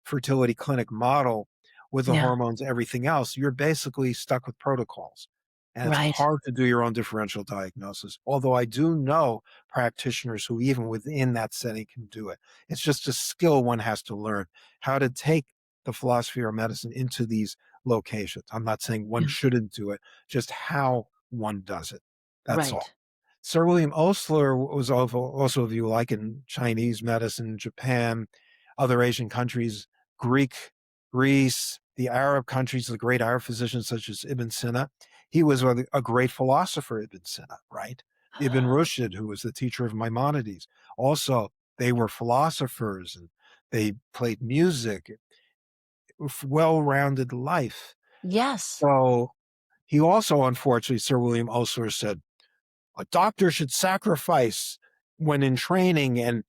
fertility clinic model with the yeah, hormones, everything else, you're basically stuck with protocols. And it's right, hard to do your own differential diagnosis. Although I do know practitioners who, even within that setting, can do it. It's just a skill one has to learn how to take the philosophy or medicine into these locations. I'm not saying one yeah, shouldn't do it, just how one does it. That's all. right. Sir William Osler was also a view like in Chinese medicine, Japan, other Asian countries, Greece, the Arab countries, the great Arab physicians such as Ibn Sina. He was a great philosopher, Ibn Sina, right? Ibn Rushd, who was the teacher of Maimonides. Also, they were philosophers and they played music, well-rounded life. Yes. So he also, unfortunately, Sir William Osler said, a doctor should sacrifice when in training and,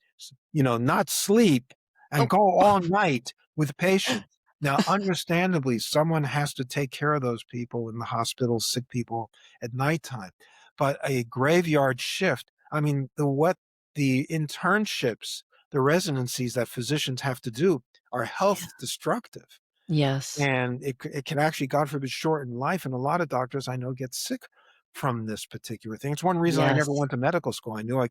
not sleep and Oh, go all night with patients. Now, understandably, someone has to take care of those people in the hospital, sick people at nighttime. But a graveyard shift, I mean, the internships, the residencies that physicians have to do are yeah. health destructive. Yes. And it can actually, God forbid, shorten life. And a lot of doctors I know get sick from this particular thing. It's one reason I never Yes. went to medical school. I knew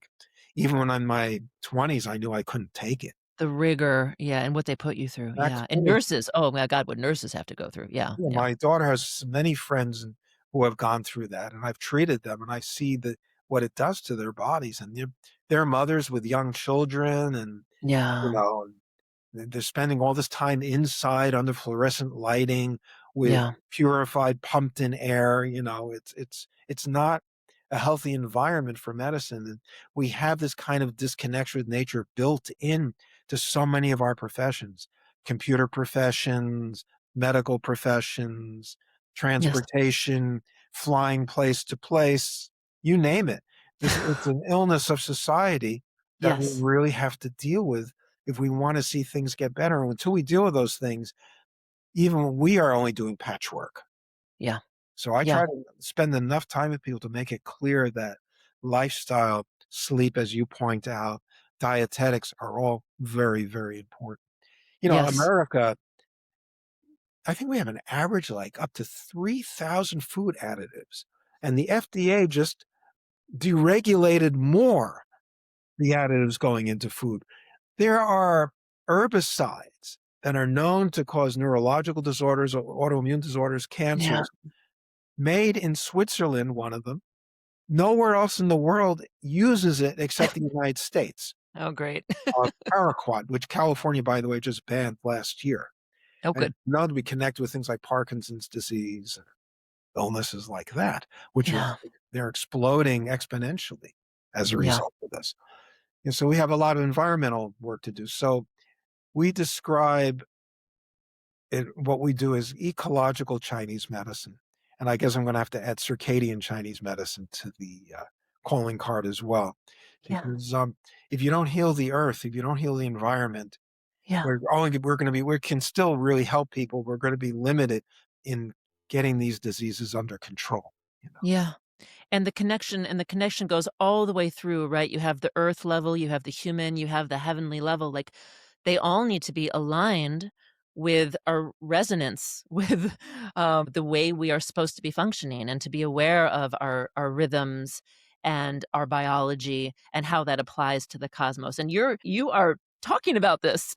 even when I'm in my 20s, I knew I couldn't take it. The rigor, yeah, and what they put you through, That's yeah, and funny. nurses, oh my god, what nurses have to go through, yeah, Yeah, yeah, my daughter has many friends who have gone through that, and I've treated them, and I see what it does to their bodies. And they're mothers with young children, and you yeah, know, they're spending all this time inside under fluorescent lighting with yeah, purified, pumped in air. It's not a healthy environment for medicine. And we have this kind of disconnection with nature built in to so many of our professions, computer professions, medical professions, yes, transportation, flying place to place, you name it. It's an illness of society that we yes, really have to deal with if we want to see things get better. And until we deal with those things, even we are only doing patchwork. yeah, So I yeah, try to spend enough time with people to make it clear that lifestyle, sleep, as you point out, dietetics are all very, very important. yes, America, I think we have an average like up to 3,000 food additives, and the FDA just deregulated more the additives going into food. There are herbicides that are known to cause neurological disorders or autoimmune disorders, yeah, cancers, made in Switzerland, one of them. Nowhere else in the world uses it except the United States. Oh, great. Paraquat, which California, by the way, just banned last year. Oh, And good. known to be connected with things like Parkinson's disease, illnesses like that, which yeah, they're exploding exponentially as a yeah, result of this. And so we have a lot of environmental work to do. So we describe what we do is ecological Chinese medicine. And I guess I'm going to have to add circadian Chinese medicine to the calling card as well. yeah, Because if you don't heal the earth, if you don't heal the environment, yeah, we can still really help people. We're going to be limited in getting these diseases under control. yeah. And the connection goes all the way through, right? You have the earth level, you have the human, you have the heavenly level, like, they all need to be aligned with our resonance, with, the way we are supposed to be functioning and to be aware of our rhythms and our biology and how that applies to the cosmos, and you are talking about this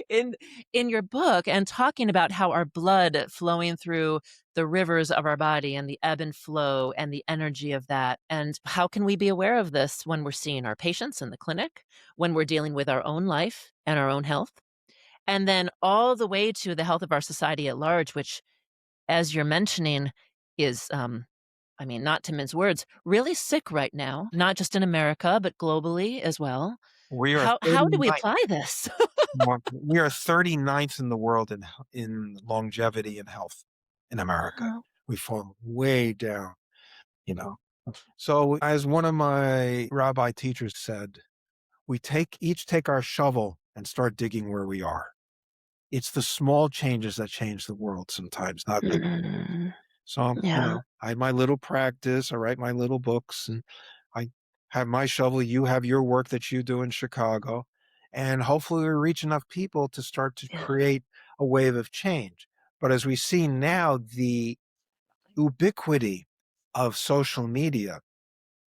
in in your book and talking about how our blood flowing through the rivers of our body and the ebb and flow and the energy of that. And how can we be aware of this when we're seeing our patients in the clinic, when we're dealing with our own life and our own health, and then all the way to the health of our society at large, which, as you're mentioning, is, I mean, not to mince words, really sick right now, not just in America, but globally as well. We are How do we 39th. apply this? We are 39th in the world in longevity and health in America. Wow. We fall way down, you know. So as one of my rabbi teachers said, we each take our shovel and start digging where we are. It's the small changes that change the world sometimes, not big. Mm, So, yeah. I have my little practice. I write my little books, and I have my shovel. You have your work that you do in Chicago. And hopefully we reach enough people to start to Yeah. create a wave of change. But as we see now, the ubiquity of social media,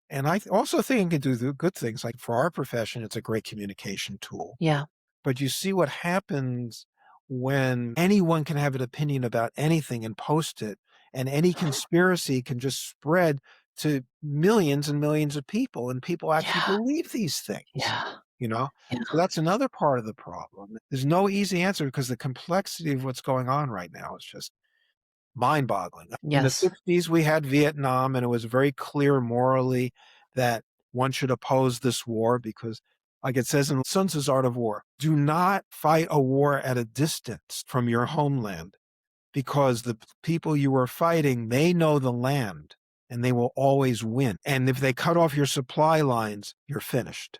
and I also think it can do the good things. Like for our profession, it's a great communication tool. Yeah. But you see what happens when anyone can have an opinion about anything and post it, and any conspiracy can just spread to millions and millions of people, and people actually Yeah. believe these things, Yeah. you know? Yeah. So that's another part of the problem. There's no easy answer because the complexity of what's going on right now is just mind-boggling. In the Yes. 60s, we had Vietnam, and it was very clear morally that one should oppose this war because, like it says in Sun Tzu's Art of War, do not fight a war at a distance from your homeland because the people you are fighting, they know the land and they will always win. And if they cut off your supply lines, you're finished.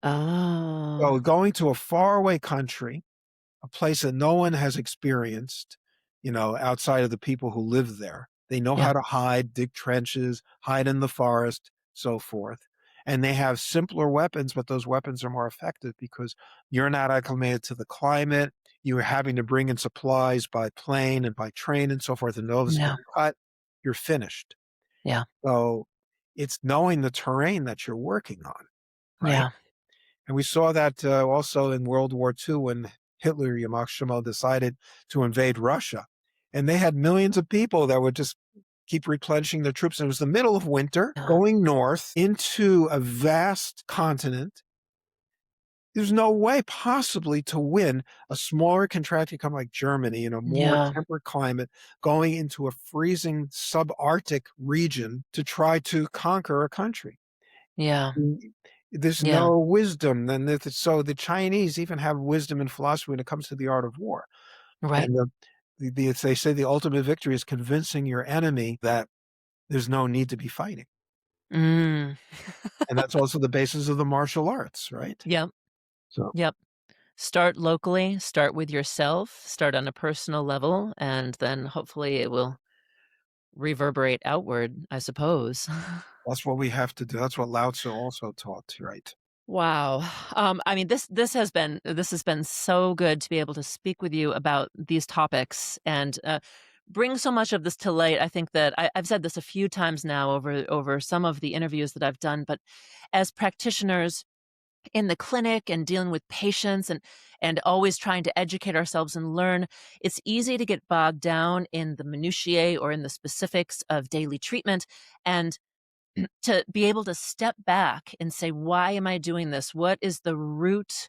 Oh. So going to a faraway country, a place that no one has experienced, outside of the people who live there. They know Yeah. how to hide, dig trenches, hide in the forest, so forth. And they have simpler weapons, but those weapons are more effective because you're not acclimated to the climate. You're having to bring in supplies by plane and by train and so forth. And all of a sudden Yeah. you cut, you're finished. Yeah. So it's knowing the terrain that you're working on, right? Yeah. And we saw that also in World War II when Hitler, Yamach Shimon, decided to invade Russia. And they had millions of people that would just keep replenishing their troops. And it was the middle of winter, Yeah. going north into a vast continent. There's no way possibly to win a smaller contracted country like Germany in a more Yeah. temperate climate, going into a freezing subarctic region to try to conquer a country. Yeah. There's Yeah. no wisdom. So the Chinese even have wisdom and philosophy when it comes to the art of war. Right. And they say the ultimate victory is convincing your enemy that there's no need to be fighting. Mm. And that's also the basis of the martial arts, right? Yep. So Yep. Start locally, start with yourself, start on a personal level, and then hopefully it will reverberate outward, I suppose. that's what we have to do. That's what Lao Tzu also taught, right? Wow. I mean, this has been so good to be able to speak with you about these topics and bring so much of this to light. I think that I've said this a few times now over some of the interviews that I've done, but as practitioners in the clinic and dealing with patients and always trying to educate ourselves and learn, it's easy to get bogged down in the minutiae or in the specifics of daily treatment and to be able to step back and say, why am I doing this? What is the root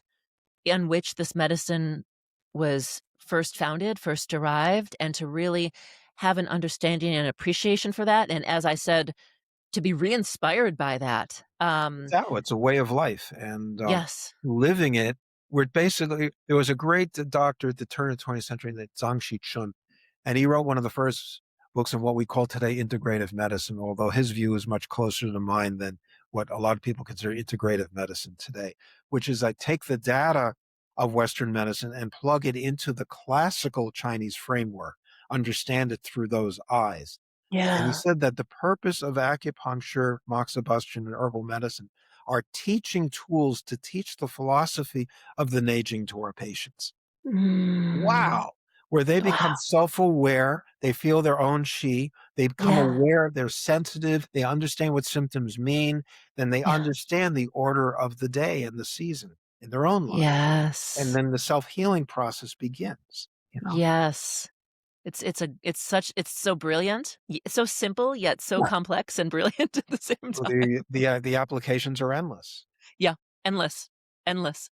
in which this medicine was first founded, first derived, and to really have an understanding and appreciation for that. And as I said, to be re-inspired by that. It's a way of life. And Yes. living it, there was a great doctor at the turn of the 20th century named Zhang Shichun, and he wrote one of the first books on what we call today integrative medicine, although his view is much closer to mine than what a lot of people consider integrative medicine today, which is I take the data of Western medicine and plug it into the classical Chinese framework, understand it through those eyes. And he Yeah. said that the purpose of acupuncture, moxibustion, and herbal medicine are teaching tools to teach the philosophy of the Nei Jing to our patients. Mm. Wow. Where they become Wow. self-aware, they feel their own qi, they become Yeah. aware, they're sensitive, they understand what symptoms mean, then they Yeah. understand the order of the day and the season in their own life. And Yes. then the self-healing process begins. Yes. It's so brilliant. It's so simple yet so complex and brilliant at the same So time. the applications are endless. Yeah, endless, endless.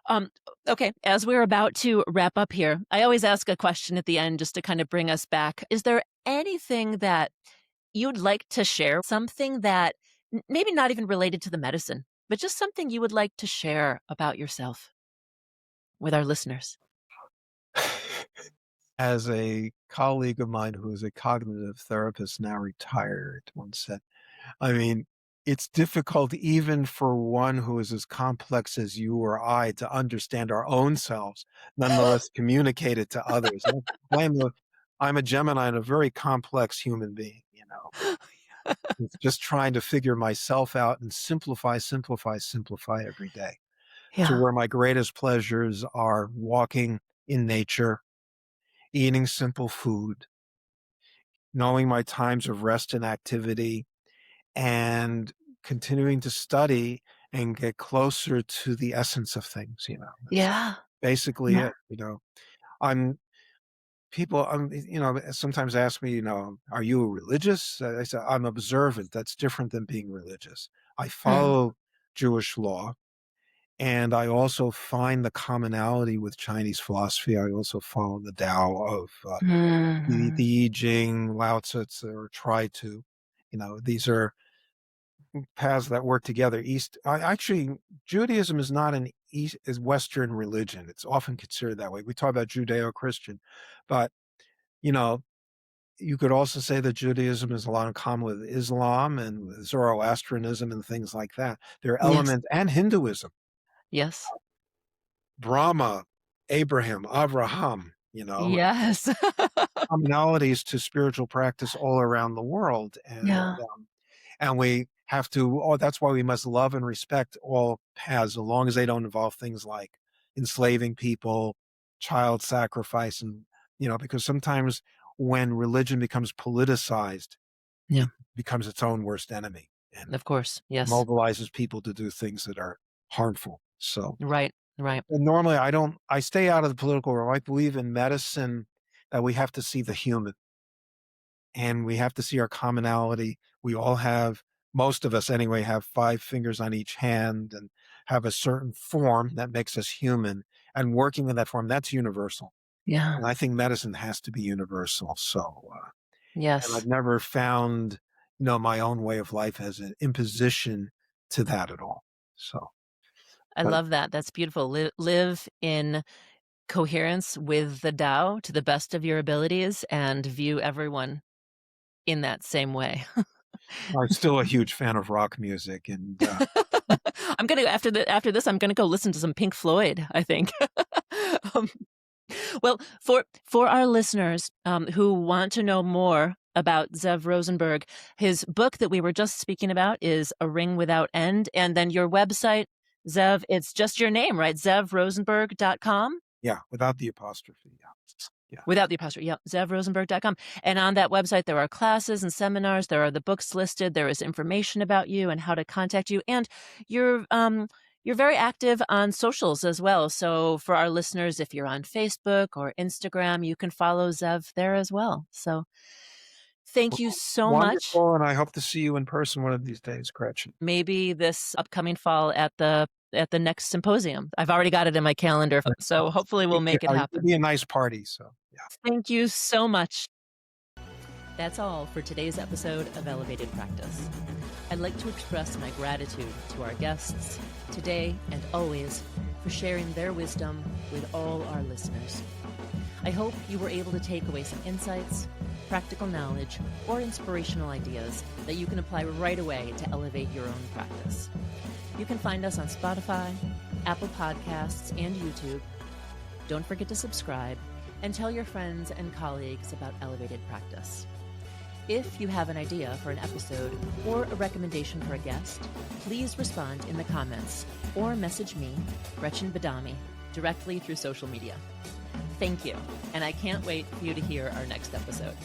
Um, okay, as we're about to wrap up here, I always ask a question at the end just to kind of bring us back. Is there anything that you'd like to share? Something that maybe not even related to the medicine, but just something you would like to share about yourself with our listeners. As a colleague of mine who is a cognitive therapist, now retired, once said, I mean, it's difficult even for one who is as complex as you or I to understand our own selves, nonetheless communicate it to others. I'm a Gemini and a very complex human being, It's just trying to figure myself out and simplify every day to Yeah. where my greatest pleasures are walking in nature, eating simple food, knowing my times of rest and activity, and continuing to study and get closer to the essence of things. That's Yeah. basically Yeah. it. I'm people, sometimes ask me, are you religious? I say, I'm observant. That's different than being religious. I Mm. follow Jewish law, and I also find the commonality with Chinese philosophy. I also follow the Tao of the I-Ching, Lao Tzu, or try to. These are paths that work together. Actually, Judaism is not an is Western religion. It's often considered that way. We talk about Judeo-Christian, but you know, you could also say that Judaism has a lot in common with Islam and with Zoroastrianism and things like that. There are Yes. elements, and Hinduism, Yes. Brahma, Abraham, Avraham, Yes. commonalities to spiritual practice all around the world. Yeah. And we have to, that's why we must love and respect all paths, as long as they don't involve things like enslaving people, child sacrifice, and, because sometimes when religion becomes politicized, Yeah. it becomes its own worst enemy and Of course. Yes. mobilizes people to do things that are harmful. So, Right. Right. and normally I stay out of the political realm. I believe in medicine that we have to see the human and we have to see our commonality. We all have, most of us anyway, have 5 fingers on each hand and have a certain form that makes us human. And working in that form, that's universal. Yeah. And I think medicine has to be universal. So, and I've Yes. never found, my own way of life as an imposition to that at all. So, I but love that. That's beautiful. Live in coherence with the Tao to the best of your abilities and view everyone in that same way. I'm still a huge fan of rock music, and I'm gonna after this, I'm gonna go listen to some Pink Floyd, I think. um, well, for our listeners who want to know more about Z'ev Rosenberg, his book that we were just speaking about is A Ring Without End, and then your website, Z'ev, it's just your name, right? Z'evRosenberg.com? yeah, without the apostrophe. Yeah. Without the apostrophe, yeah, Z'evRosenberg.com. And on that website, there are classes and seminars. There are the books listed. There is information about you and how to contact you. And you're very active on socials as well. So for our listeners, if you're on Facebook or Instagram, you can follow Z'ev there as well. So thank you so much. Wonderful, and I hope to see you in person one of these days, Gretchen. Maybe this upcoming fall at the next symposium. I've already got it in my calendar, so hopefully we'll make it happen. It'll be a nice party, so yeah. Thank you so much. That's all for today's episode of Elevated Practice. I'd like to express my gratitude to our guests today and always for sharing their wisdom with all our listeners. I hope you were able to take away some insights, practical knowledge, or inspirational ideas that you can apply right away to elevate your own practice. You can find us on Spotify, Apple Podcasts, and YouTube. Don't forget to subscribe and tell your friends and colleagues about Elevated Practice. If you have an idea for an episode or a recommendation for a guest, please respond in the comments or message me, Gretchen Badami, directly through social media. Thank you, and I can't wait for you to hear our next episode.